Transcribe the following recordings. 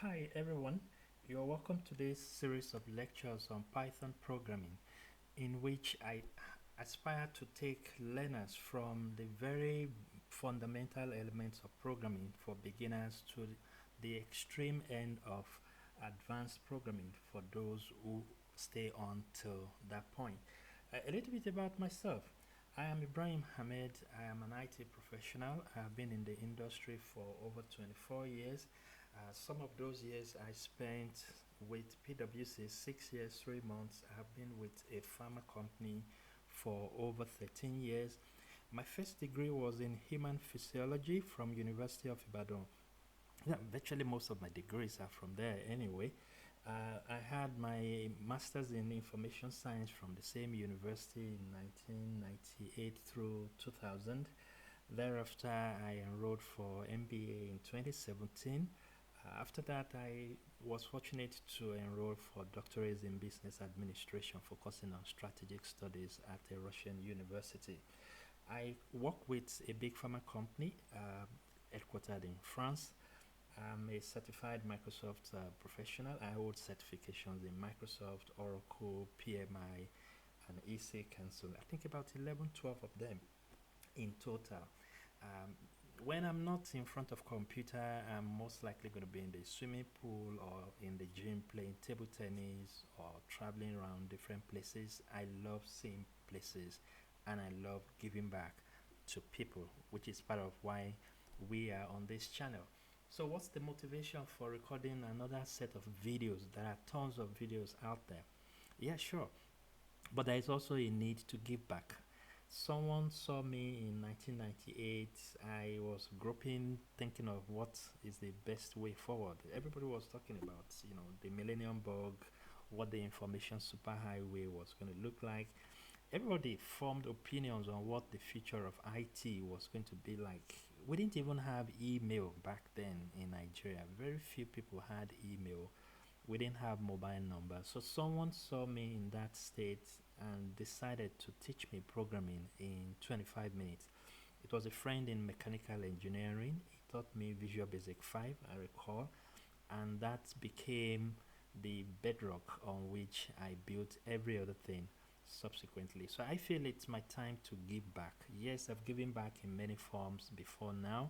Hi everyone, you're welcome to this series of lectures on Python programming, in which I aspire to take learners from the very fundamental elements of programming for beginners to the extreme end of advanced programming for those who stay on till that point. A little bit about myself. I am Ibrahim Hamed. I am an IT professional. I have been in the industry for over 24 years. Some of those years I spent with PwC, 6 years, 3 months. I have been with a pharma company for over 13 years. My first degree was in human physiology from University of Ibadan. Yeah, virtually most of my degrees are from there anyway. I had my master's in information science from the same university in 1998 through 2000. Thereafter, I enrolled for MBA in 2017. After that, I was fortunate to enroll for doctorates in business administration, focusing on strategic studies at a Russian university. I work with a big pharma company headquartered in France. I'm a certified Microsoft professional. I hold certifications in Microsoft, Oracle, PMI, and EC Council. I think about 11, 12 of them in total. Um, when I'm not in front of computer, I'm most likely going to be in the swimming pool or in the gym playing table tennis or traveling around different places. I love seeing places and I love giving back to people, which is part of why we are on this channel. So, what's the motivation for recording another set of videos? There are tons of videos out there. Yeah, sure. But there is also a need to give back. Someone saw me in 1998. I was groping, thinking of what is the best way forward. Everybody was talking about, the Millennium Bug, what the information superhighway was going to look like. Everybody formed opinions on what the future of IT was going to be like. We didn't even have email back then in Nigeria. Very few people had email. We didn't have mobile numbers. So someone saw me in that state and decided to teach me programming in 25 minutes. It was a friend in mechanical engineering. He taught me Visual Basic 5, I recall, and that became the bedrock on which I built every other thing subsequently. So I feel it's my time to give back. Yes, I've given back in many forms before now,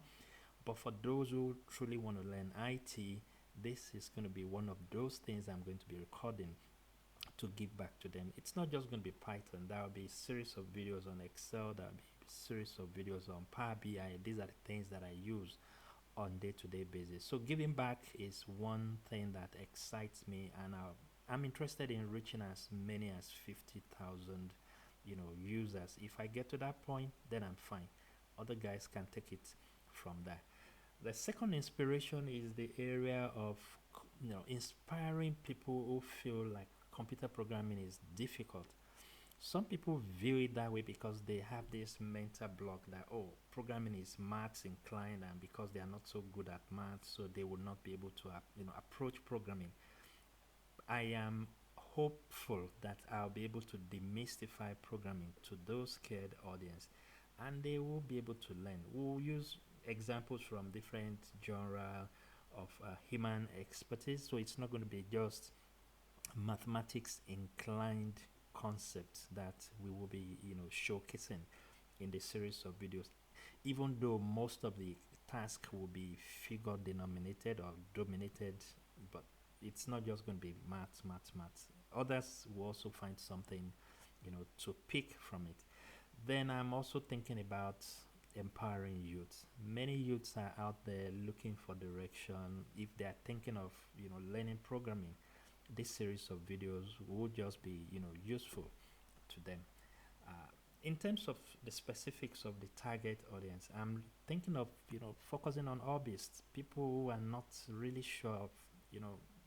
but for those who truly want to learn IT, this is going to be one of those things I'm going to be recording to give back to them. It's not just going to be Python. There will be a series of videos on Excel. There will be a series of videos on Power BI. These are the things that I use on day-to-day basis. So giving back is one thing that excites me, and I'm interested in reaching as many as 50,000, users. If I get to that point, then I'm fine. Other guys can take it from there. The second inspiration is the area of inspiring people who feel like computer programming is difficult. Some people view it that way because they have this mental block that, oh, programming is maths inclined, and because they are not so good at maths, so they will not be able to approach programming. I am hopeful that I'll be able to demystify programming to those scared audience, and they will be able to learn. We'll use examples from different genre of human expertise, so it's not going to be just mathematics inclined concepts that we will be showcasing in the series of videos, even though most of the task will be figure denominated or dominated, but it's not just going to be maths. Others will also find something to pick from it. Then I'm also thinking about empowering youth. Many youths are out there looking for direction. If they are thinking of learning programming, this series of videos would just be useful to them. uh, in terms of the specifics of the target audience, I'm thinking of focusing on hobbyists, people who are not really sure of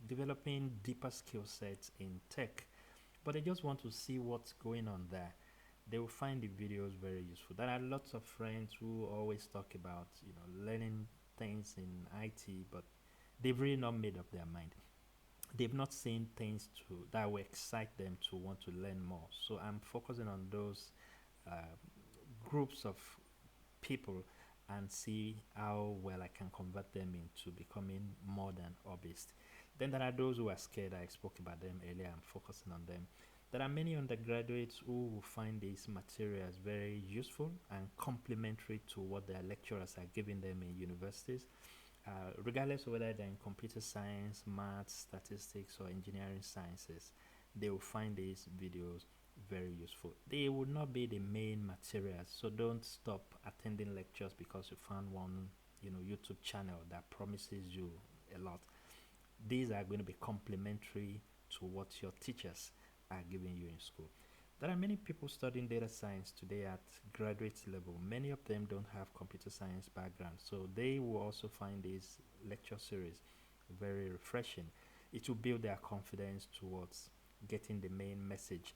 developing deeper skill sets in tech, but they just want to see what's going on there. They will find the videos very useful. There are lots of friends who always talk about learning things in IT, but they've really not made up their mind. They've not seen things to that will excite them to want to learn more. So I'm focusing on those uh, groups of people, and see how well I can convert them into becoming more than hobbyist. Then there are those who are scared. I spoke about them earlier. I'm focusing on them. There are many undergraduates who will find these materials very useful and complementary to what their lecturers are giving them in universities, regardless of whether they're in computer science, maths, statistics, or engineering sciences. They will find these videos very useful. They would not be the main materials, so don't stop attending lectures because you found one, YouTube channel that promises you a lot. These are going to be complementary to what your teachers are giving you in school. There are many people studying data science today at graduate level. Many of them don't have computer science background, so they will also find this lecture series very refreshing. It will build their confidence towards getting the main message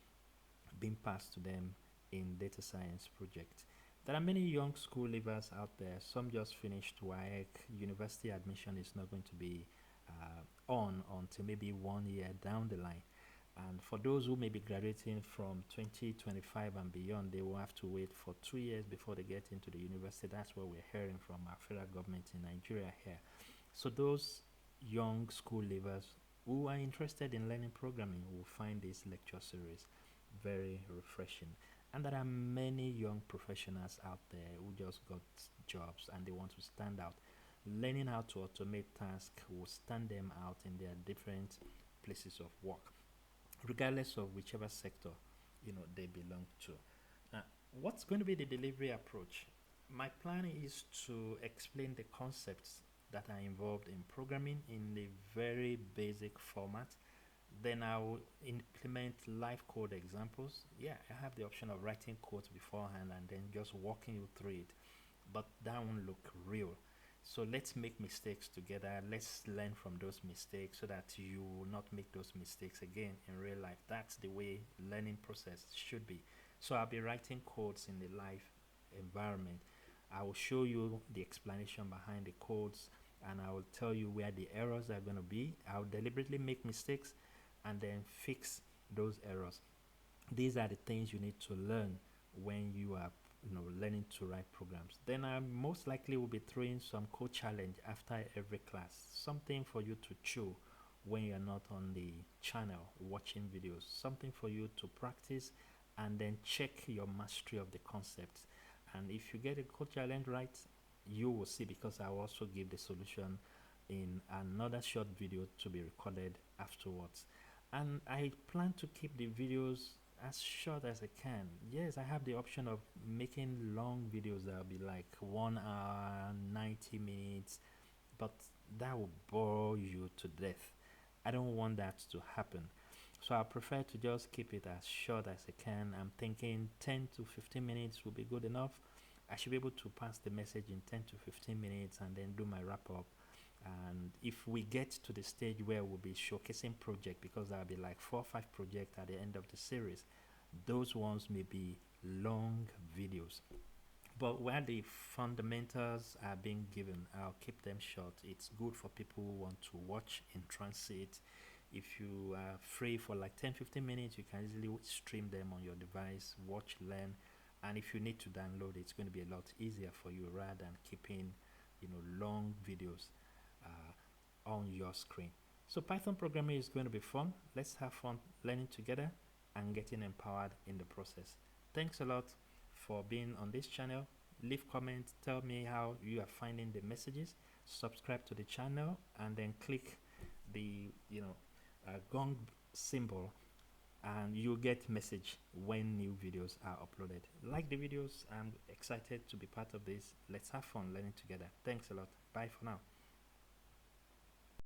being passed to them in data science projects. There are many young school leavers out there. Some just finished WAEC. University admission is not going to be on until maybe 1 year down the line. And for those who may be graduating from 2025 and beyond, they will have to wait for 2 years before they get into the university. That's what we're hearing from our federal government in Nigeria here. So those young school leavers who are interested in learning programming will find this lecture series very refreshing. And there are many young professionals out there who just got jobs and they want to stand out. Learning how to automate tasks will stand them out in their different places of work, regardless of whichever sector they belong to. Now, what's going to be the delivery approach? My plan is to explain the concepts that are involved in programming in a very basic format. Then I'll implement live code examples. Yeah, I have the option of writing code beforehand and then just walking you through it, but that won't look real. So let's make mistakes together. Let's learn from those mistakes so that you will not make those mistakes again in real life. That's the way learning process should be. So I'll be writing codes in the live environment. I will show you the explanation behind the codes and I will tell you where the errors are going to be. I'll deliberately make mistakes and then fix those errors. These are the things you need to learn when you are learning to write programs. Then I most likely will be throwing some code challenge after every class, something for you to chew when you're not on the channel watching videos, something for you to practice and then check your mastery of the concepts. And if you get a code challenge right, you will see, because I will also give the solution in another short video to be recorded afterwards. And I plan to keep the videos as short as I can. Yes, I have the option of making long videos that will be like 1 hour, 90 minutes, but that will bore you to death. I don't want that to happen. So I prefer to just keep it as short as I can. I'm thinking 10 to 15 minutes will be good enough. I should be able to pass the message in 10 to 15 minutes and then do my wrap up. And if we get to the stage where we'll be showcasing project, because there'll be like 4 or 5 projects at the end of the series, those ones may be long videos. But where the fundamentals are being given, I'll keep them short. It's good for people who want to watch in transit. If you are free for like 10 15 minutes, you can easily stream them on your device, watch, learn. And if you need to download, it's going to be a lot easier for you rather than keeping long videos on your screen. So Python programming is going to be fun. Let's have fun learning together and getting empowered in the process. Thanks a lot for being on this channel. Leave comments, tell me how you are finding the messages. Subscribe to the channel and then click the gong symbol and you'll get message when new videos are uploaded. Like the videos. I'm excited to be part of this. Let's have fun learning together. Thanks a lot. Bye for now.